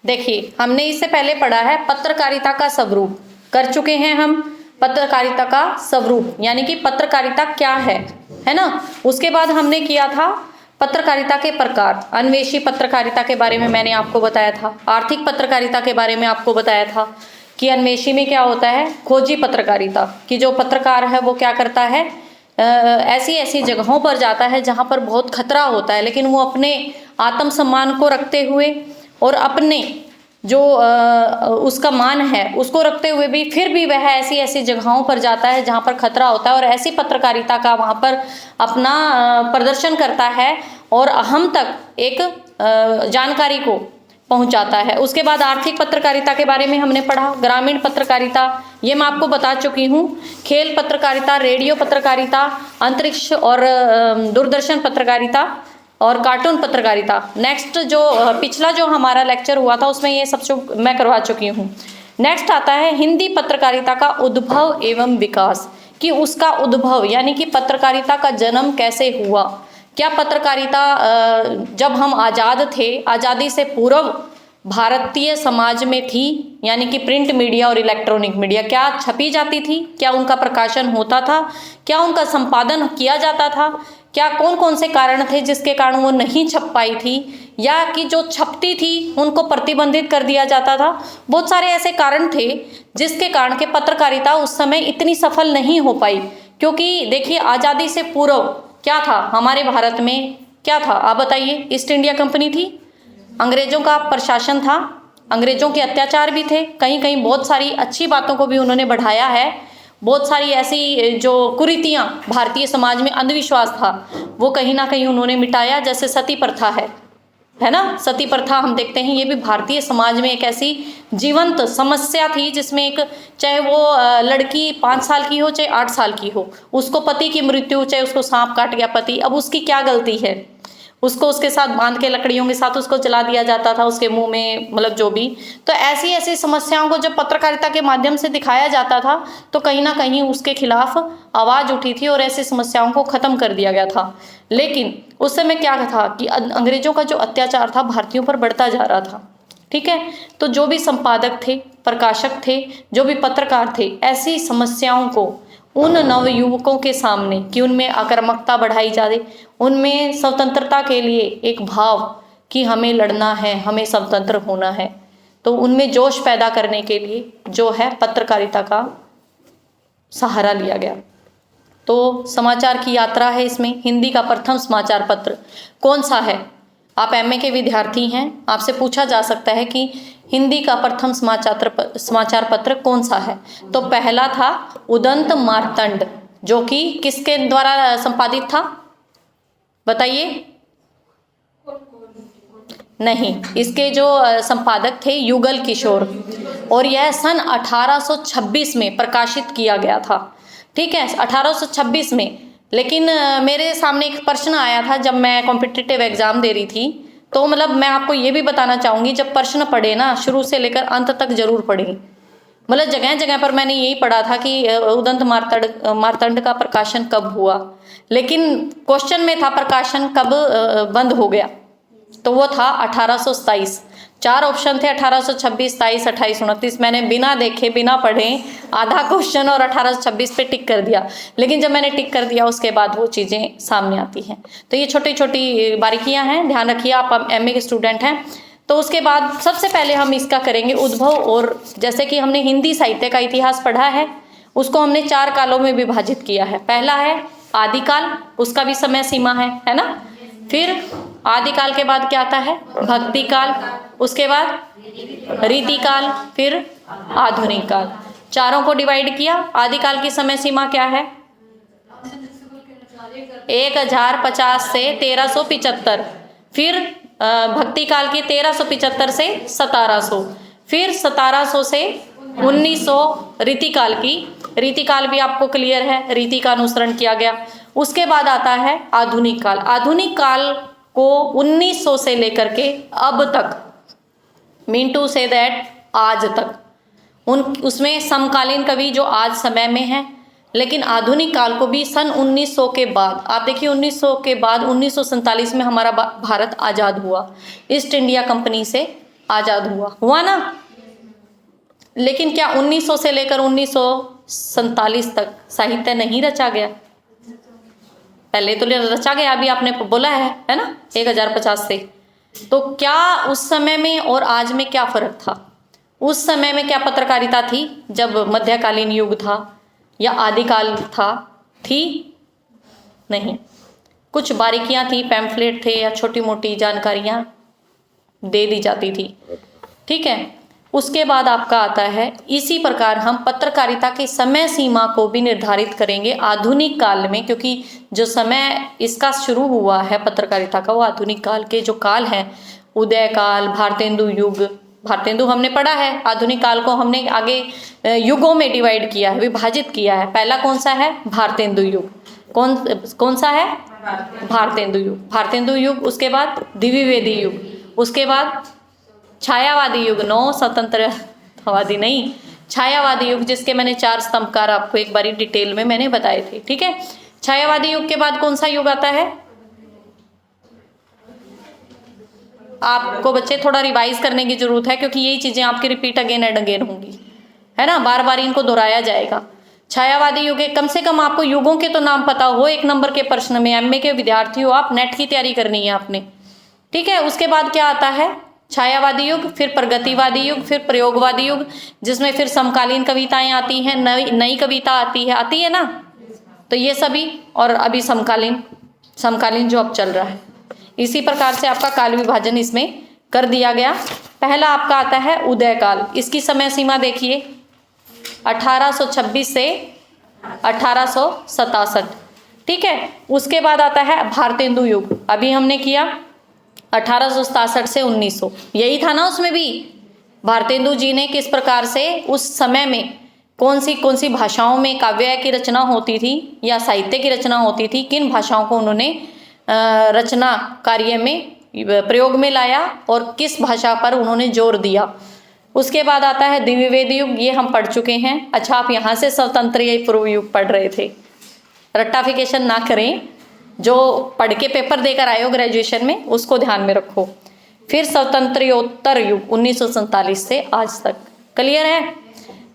देखिए, हमने इससे पहले पढ़ा है पत्रकारिता का स्वरूप, कर चुके हैं हम पत्रकारिता का स्वरूप, यानी कि पत्रकारिता क्या है ना। उसके बाद हमने किया था पत्रकारिता के प्रकार, अन्वेषी पत्रकारिता के बारे में मैंने आपको बताया था, आर्थिक पत्रकारिता के बारे में आपको बताया था कि अन्वेषी में क्या होता है, खोजी पत्रकारिता कि जो पत्रकार है वो क्या करता है, ऐसी ऐसी जगहों पर जाता है जहां पर बहुत खतरा होता है, लेकिन वो अपने आत्मसम्मान को रखते हुए और अपने जो उसका मान है उसको रखते हुए भी फिर भी वह ऐसी ऐसी जगहों पर जाता है जहां पर खतरा होता है और ऐसी पत्रकारिता का वहां पर अपना प्रदर्शन करता है और हम तक एक जानकारी को पहुंचाता है। उसके बाद आर्थिक पत्रकारिता के बारे में हमने पढ़ा, ग्रामीण पत्रकारिता ये मैं आपको बता चुकी हूँ, खेल पत्रकारिता, रेडियो पत्रकारिता, अंतरिक्ष और दूरदर्शन पत्रकारिता और कार्टून पत्रकारिता। नेक्स्ट जो पिछला जो हमारा लेक्चर हुआ था उसमें ये सब मैं करवा चुकी हूँ। नेक्स्ट आता है हिंदी पत्रकारिता का उद्भव एवं विकास, कि उसका उद्भव यानी कि पत्रकारिता का जन्म कैसे हुआ। क्या पत्रकारिता जब हम आज़ाद थे, आज़ादी से पूर्व भारतीय समाज में थी, यानी कि प्रिंट मीडिया और इलेक्ट्रॉनिक मीडिया, क्या छपी जाती थी, क्या उनका प्रकाशन होता था, क्या उनका संपादन किया जाता था, क्या कौन कौन से कारण थे जिसके कारण वो नहीं छप पाई थी, या कि जो छपती थी उनको प्रतिबंधित कर दिया जाता था। बहुत सारे ऐसे कारण थे जिसके कारण के पत्रकारिता उस समय इतनी सफल नहीं हो पाई, क्योंकि देखिए आज़ादी से पूर्व क्या था हमारे भारत में, क्या था आप बताइए। ईस्ट इंडिया कंपनी थी, अंग्रेजों का प्रशासन था, अंग्रेजों के अत्याचार भी थे, कहीं कहीं बहुत सारी अच्छी बातों को भी उन्होंने बढ़ाया है, बहुत सारी ऐसी जो कुरीतियाँ भारतीय समाज में अंधविश्वास था वो कहीं ना कहीं उन्होंने मिटाया, जैसे सती प्रथा है ना। सती प्रथा हम देखते हैं ये भी भारतीय समाज में एक ऐसी जीवंत समस्या थी जिसमें एक, चाहे वो लड़की 5 साल की हो चाहे 8 साल की हो, उसको पति की मृत्यु, चाहे उसको सांप काट गया पति, अब उसकी क्या गलती है, उसको उसके साथ बांध के लकड़ियों के साथ उसको जला दिया जाता था, उसके मुंह में मतलब जो भी। तो ऐसी ऐसी समस्याओं को जब पत्रकारिता के माध्यम से दिखाया जाता था तो कहीं ना कहीं उसके खिलाफ आवाज़ उठी थी और ऐसी समस्याओं को ख़त्म कर दिया गया था। लेकिन उस समय क्या था कि अंग्रेजों का जो अत्याचार था भारतीयों पर बढ़ता जा रहा था, ठीक है। तो जो भी संपादक थे, प्रकाशक थे, जो भी पत्रकार थे, ऐसी समस्याओं को उन नवयुवकों के सामने कि उनमें आक्रामकता बढ़ाई जाए, उनमें स्वतंत्रता के लिए एक भाव कि हमें लड़ना है, हमें स्वतंत्र होना है, तो उनमें जोश पैदा करने के लिए जो है पत्रकारिता का सहारा लिया गया। तो समाचार की यात्रा है इसमें। हिंदी का प्रथम समाचार पत्र कौन सा है, आप एमए के विद्यार्थी हैं, आपसे पूछा जा सकता है कि हिंदी का प्रथम समाचार पत्र कौन सा है। तो पहला था उदंत मार्तंड, जो कि किसके द्वारा संपादित था बताइए। नहीं, इसके जो संपादक थे युगल किशोर, और यह सन 1826 में प्रकाशित किया गया था, ठीक है, 1826 में। लेकिन मेरे सामने एक प्रश्न आया था जब मैं कॉम्पिटिटिव एग्जाम दे रही थी, तो मतलब मैं आपको ये भी बताना चाहूँगी, जब प्रश्न पढ़े ना शुरू से लेकर अंत तक जरूर पढ़ें। मतलब जगह जगह पर मैंने यही पढ़ा था कि उदंत मार्तंड का प्रकाशन कब हुआ, लेकिन क्वेश्चन में था प्रकाशन कब बंद हो गया, तो वो था 1827। 4 ऑप्शन थे, 1826, 27, 28, 29। मैंने बिना देखे बिना पढ़े आधा क्वेश्चन और 1826 पे टिक कर दिया, लेकिन जब मैंने टिक कर दिया उसके बाद वो चीज़ें सामने आती हैं। तो ये छोटी छोटी बारीकियां हैं, ध्यान रखिए, आप एमए के स्टूडेंट हैं। तो उसके बाद सबसे पहले हम इसका करेंगे उद्भव, और जैसे कि हमने हिंदी साहित्य का इतिहास पढ़ा है उसको हमने 4 कालों में विभाजित किया है। पहला है आदिकाल, उसका भी समय सीमा है ना। फिर आदिकाल के बाद क्या आता है भक्ति काल, उसके बाद रीतिकाल, फिर आधुनिक काल। चारों को डिवाइड किया। आदिकाल की समय सीमा क्या है 1050 से 1375, फिर भक्ति काल की 1375 से 1700, फिर 1700 से 1900 रीतिकाल की। रीतिकाल भी आपको क्लियर है, रीति का अनुसरण किया गया। उसके बाद आता है आधुनिक काल। आधुनिक काल को 1900 से लेकर के अब तक, मीन टू से दैट आज तक, उसमें समकालीन कवि जो आज समय में है, लेकिन आधुनिक काल को भी सन 1900 के बाद, आप देखिए 1900 के बाद 1947 में हमारा भारत आज़ाद हुआ ईस्ट इंडिया कंपनी से, आजाद हुआ ना। लेकिन क्या 1900 से लेकर 1947 तक साहित्य नहीं रचा गया? पहले तो रचा गया, अभी आपने बोला है ना, 1050 से। तो क्या उस समय में और आज में क्या फर्क था? उस समय में क्या पत्रकारिता थी जब मध्यकालीन युग था या आदिकाल था? थी नहीं। कुछ बारीकियां थी, पैम्फलेट थे या छोटी मोटी जानकारियां दे दी जाती थी, ठीक है। उसके बाद आपका आता है, इसी प्रकार हम पत्रकारिता की समय सीमा को भी निर्धारित करेंगे आधुनिक काल में, क्योंकि जो समय इसका शुरू हुआ है पत्रकारिता का वो आधुनिक काल के जो काल हैं, उदय काल, भारतेंदु युग, भारतेंदु हमने पढ़ा है, आधुनिक काल को हमने आगे युगों में डिवाइड किया है, विभाजित किया है। पहला कौन सा है? भारतेंदु युग। कौन सा है? भारतेंदु युग। भारतेंदु युग, उसके बाद द्विवेदी युग, उसके बाद छायावादी युग, नो स्वतंत्रवादी नहीं, छायावादी युग, जिसके मैंने 4 स्तंभकार आपको एक बारी डिटेल में मैंने बताए थे, ठीक है। छायावादी युग के बाद कौन सा युग आता है? आपको बच्चे थोड़ा रिवाइज करने की जरूरत है, क्योंकि यही चीजें आपकी रिपीट अगेन एंड अगेन होंगी, है ना, बार बार इनको दोहराया जाएगा। छायावादी युग, कम से कम आपको युगों के तो नाम पता हो, 1 नंबर के प्रश्न में, एमए के विद्यार्थी हो आप, नेट की तैयारी करनी है आपने, ठीक है। उसके बाद क्या आता है? छायावादी युग, फिर प्रगतिवादी युग, फिर प्रयोगवादी युग, जिसमें फिर समकालीन कविताएं आती हैं, नई कविता आती है ना, तो ये सभी, और अभी समकालीन जो अब चल रहा है। इसी प्रकार से आपका काल विभाजन इसमें कर दिया गया। पहला आपका आता है उदय काल, इसकी समय सीमा देखिए 1826 से 1867, ठीक है। उसके बाद आता है भारतेंदु युग, अभी हमने किया 1867 से 1900, यही था ना उसमें भी। भारतेंदु जी ने किस प्रकार से उस समय में कौन सी भाषाओं में काव्य की रचना होती थी या साहित्य की रचना होती थी, किन भाषाओं को उन्होंने रचना कार्य में प्रयोग में लाया और किस भाषा पर उन्होंने जोर दिया। उसके बाद आता है द्विवेदी युग, ये हम पढ़ चुके हैं। अच्छा, आप यहाँ से स्वतंत्र या पूर्व युग पढ़ रहे थे, रट्टाफिकेशन ना करें, जो पढ़ के पेपर देकर आए हो ग्रेजुएशन में उसको ध्यान में रखो। फिर स्वतंत्रोत्तर युग 1947 से आज तक, क्लियर है।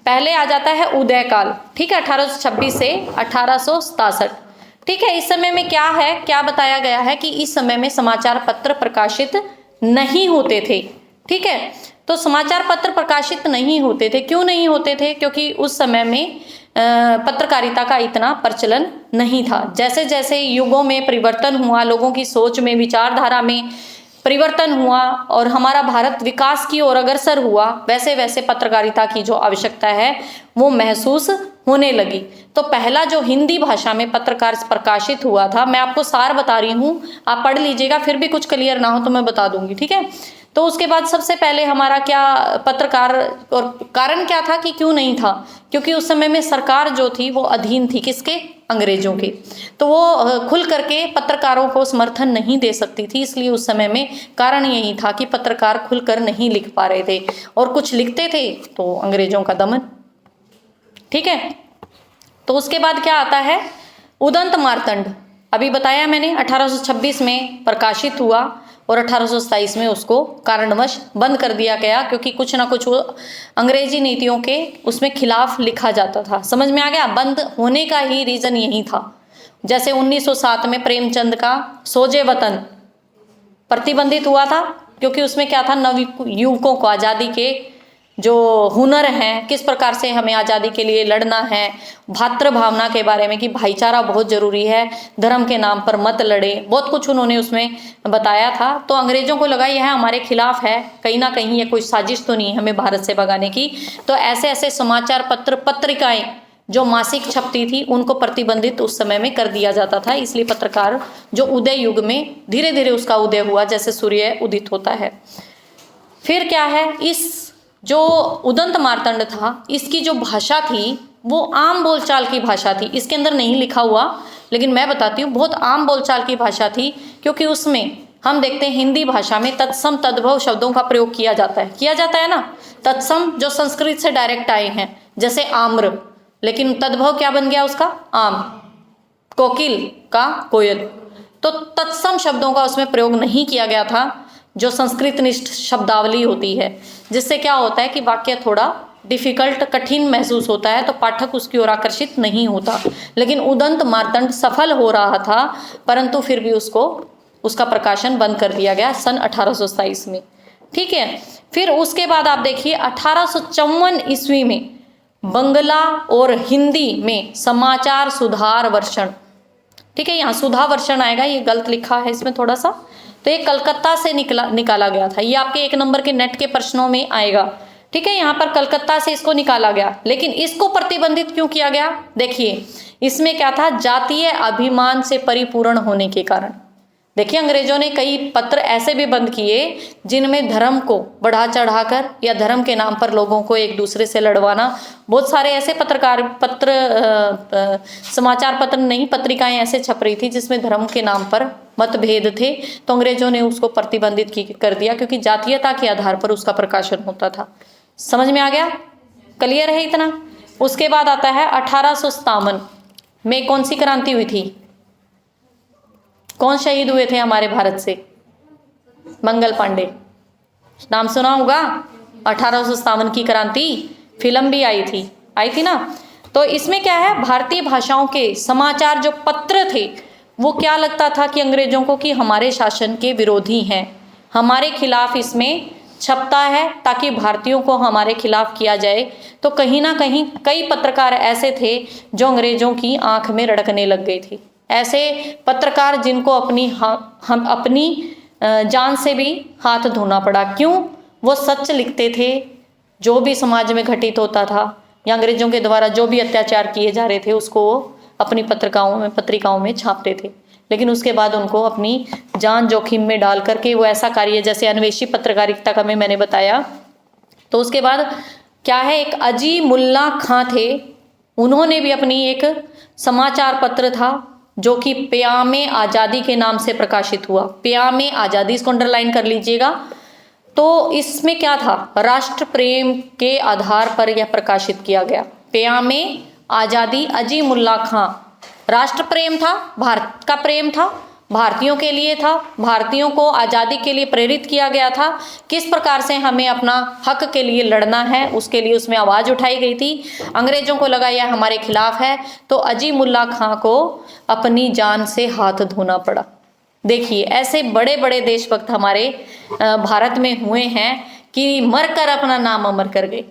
पहले आ जाता है उदय काल, ठीक है, 1826 से 1867, ठीक है। इस समय में क्या है, क्या बताया गया है कि इस समय में समाचार पत्र प्रकाशित नहीं होते थे, ठीक है। तो समाचार पत्र प्रकाशित नहीं होते थे, क्यों नहीं होते थे? क्योंकि उस समय में पत्रकारिता का इतना प्रचलन नहीं था। जैसे जैसे युगों में परिवर्तन हुआ, लोगों की सोच में, विचारधारा में परिवर्तन हुआ और हमारा भारत विकास की ओर अग्रसर हुआ, वैसे वैसे पत्रकारिता की जो आवश्यकता है वो महसूस होने लगी। तो पहला जो हिंदी भाषा में पत्रकार प्रकाशित हुआ था, मैं आपको सार बता रही हूँ, आप पढ़ लीजिएगा, फिर भी कुछ क्लियर ना हो तो मैं बता दूंगी, ठीक है। तो उसके बाद सबसे पहले हमारा क्या पत्रकार, और कारण क्या था कि क्यों नहीं था? क्योंकि उस समय में सरकार जो थी वो अधीन थी किसके? अंग्रेजों के। तो वो खुल करके पत्रकारों को समर्थन नहीं दे सकती थी, इसलिए उस समय में कारण यही था कि पत्रकार खुलकर नहीं लिख पा रहे थे, और कुछ लिखते थे तो अंग्रेजों का दमन, ठीक है। तो उसके बाद क्या आता है? उदंत मार्तंड, अभी बताया मैंने 1826 में प्रकाशित हुआ और 1827 में उसको कारणवश बंद कर दिया गया, क्योंकि कुछ ना कुछ वो अंग्रेजी नीतियों के उसमें खिलाफ लिखा जाता था। समझ में आ गया? बंद होने का ही रीजन यही था। जैसे 1907 में प्रेमचंद का सोजे वतन प्रतिबंधित हुआ था, क्योंकि उसमें क्या था, नव युवकों को आज़ादी के जो हुनर हैं, किस प्रकार से हमें आज़ादी के लिए लड़ना है, भातृ भावना के बारे में कि भाईचारा बहुत ज़रूरी है, धर्म के नाम पर मत लड़े, बहुत कुछ उन्होंने उसमें बताया था। तो अंग्रेज़ों को लगा यह हमारे खिलाफ है, कहीं ना कहीं ये कोई साजिश तो नहीं हमें भारत से भगाने की। तो ऐसे ऐसे समाचार पत्र, पत्रिकाएं जो मासिक छपती थी, उनको प्रतिबंधित उस समय में कर दिया जाता था। इसलिए पत्रकार जो उदय युग में धीरे धीरे उसका उदय हुआ, जैसे सूर्य उदित होता है। फिर क्या है, इस जो उदंत मार्तंड था, इसकी जो भाषा थी वो आम बोलचाल की भाषा थी। इसके अंदर नहीं लिखा हुआ, लेकिन मैं बताती हूँ, बहुत आम बोलचाल की भाषा थी, क्योंकि उसमें हम देखते हैं हिंदी भाषा में तत्सम तद्भव शब्दों का प्रयोग किया जाता है ना। तत्सम जो संस्कृत से डायरेक्ट आए हैं, जैसे आम्र, लेकिन तद्भव क्या बन गया उसका? आम, कोकिल का कोयल। तो तत्सम शब्दों का उसमें प्रयोग नहीं किया गया था, जो संस्कृत निष्ठ शब्दावली होती है, जिससे क्या होता है कि वाक्य थोड़ा डिफिकल्ट, कठिन महसूस होता है, तो पाठक उसकी ओर आकर्षित नहीं होता। लेकिन उदंत मार्तंड सफल हो रहा था, परंतु फिर भी उसका प्रकाशन बंद कर दिया गया सन 1827 में। ठीक है, फिर उसके बाद आप देखिए 1854 ईस्वी में बंगला और हिंदी में समाचार सुधार वर्षण, ठीक है, यहाँ सुधा वर्षण आएगा, ये गलत लिखा है इसमें थोड़ा सा, तो ये कलकत्ता से निकाला गया था। ये आपके 1 नंबर के नेट के प्रश्नों में आएगा। ठीक है, यहाँ पर कलकत्ता से इसको निकाला गया, लेकिन इसको प्रतिबंधित क्यों किया गया? देखिए इसमें क्या था, जातीय अभिमान से परिपूर्ण होने के कारण। देखिए अंग्रेजों ने कई पत्र ऐसे भी बंद किए जिनमें धर्म को बढ़ा चढ़ाकर या धर्म के नाम पर लोगों को एक दूसरे से लड़वाना, बहुत सारे ऐसे समाचार पत्र नहीं, पत्रिकाएं ऐसे छप रही थी जिसमें धर्म के नाम पर मतभेद थे, तो अंग्रेजों ने उसको प्रतिबंधित कर दिया, क्योंकि जातीयता के आधार पर उसका प्रकाशन होता था। समझ में आ गया? क्लियर है इतना? उसके बाद आता है 1857 में कौन सी क्रांति हुई थी? कौन शहीद हुए थे हमारे भारत से? मंगल पांडे, नाम सुना होगा। 1857 की क्रांति, फिल्म भी आई थी ना। तो इसमें क्या है, भारतीय भाषाओं के समाचार जो पत्र थे वो क्या लगता था कि अंग्रेजों को कि हमारे शासन के विरोधी हैं, हमारे खिलाफ इसमें छपता है ताकि भारतीयों को हमारे खिलाफ किया जाए। तो कहीं ना कहीं कई पत्रकार ऐसे थे जो अंग्रेजों की आंख में रड़कने लग गए थे। ऐसे पत्रकार जिनको अपनी जान से भी हाथ धोना पड़ा। क्यों? वो सच लिखते थे, जो भी समाज में घटित होता था या अंग्रेजों के द्वारा जो भी अत्याचार किए जा रहे थे उसको वो अपनी पत्रिकाओं में छापते थे। लेकिन उसके बाद उनको अपनी जान जोखिम में डाल करके वो ऐसा कार्य, जैसे अन्वेषी पत्रकारिता का मैंने बताया, तो उसके बाद क्या है, एक अजी मुल्ला खां थे, उन्होंने भी अपनी एक समाचार पत्र था जो कि प्यामे आज़ादी के नाम से प्रकाशित हुआ। प्यामे आज़ादी, इसको अंडरलाइन कर लीजिएगा। तो इसमें क्या था, राष्ट्र प्रेम के आधार पर यह प्रकाशित किया गया। प्यामे आज़ादी, अजी मुल्ला खां, राष्ट्र प्रेम था, भारत का प्रेम था, भारतीयों के लिए था, भारतीयों को आज़ादी के लिए प्रेरित किया गया था, किस प्रकार से हमें अपना हक के लिए लड़ना है उसके लिए उसमें आवाज़ उठाई गई थी। अंग्रेजों को लगा यह हमारे खिलाफ है, तो अजी मुल्ला खां को अपनी जान से हाथ धोना पड़ा। देखिए ऐसे बड़े बड़े देशभक्त हमारे भारत में हुए हैं कि मरकर अपना नाम अमर कर गए।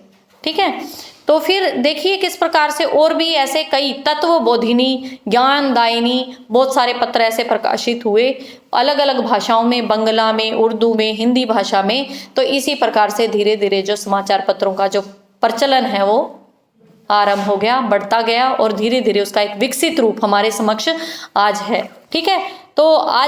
ठीक है, तो फिर देखिए किस प्रकार से और भी ऐसे कई तत्वबोधिनी, ज्ञानदायिनी बहुत सारे पत्र ऐसे प्रकाशित हुए अलग अलग भाषाओं में, बंगला में, उर्दू में, हिंदी भाषा में। तो इसी प्रकार से धीरे धीरे जो समाचार पत्रों का जो प्रचलन है वो आरंभ हो गया, बढ़ता गया और धीरे धीरे उसका एक विकसित रूप हमारे समक्ष आज है। ठीक है, तो आज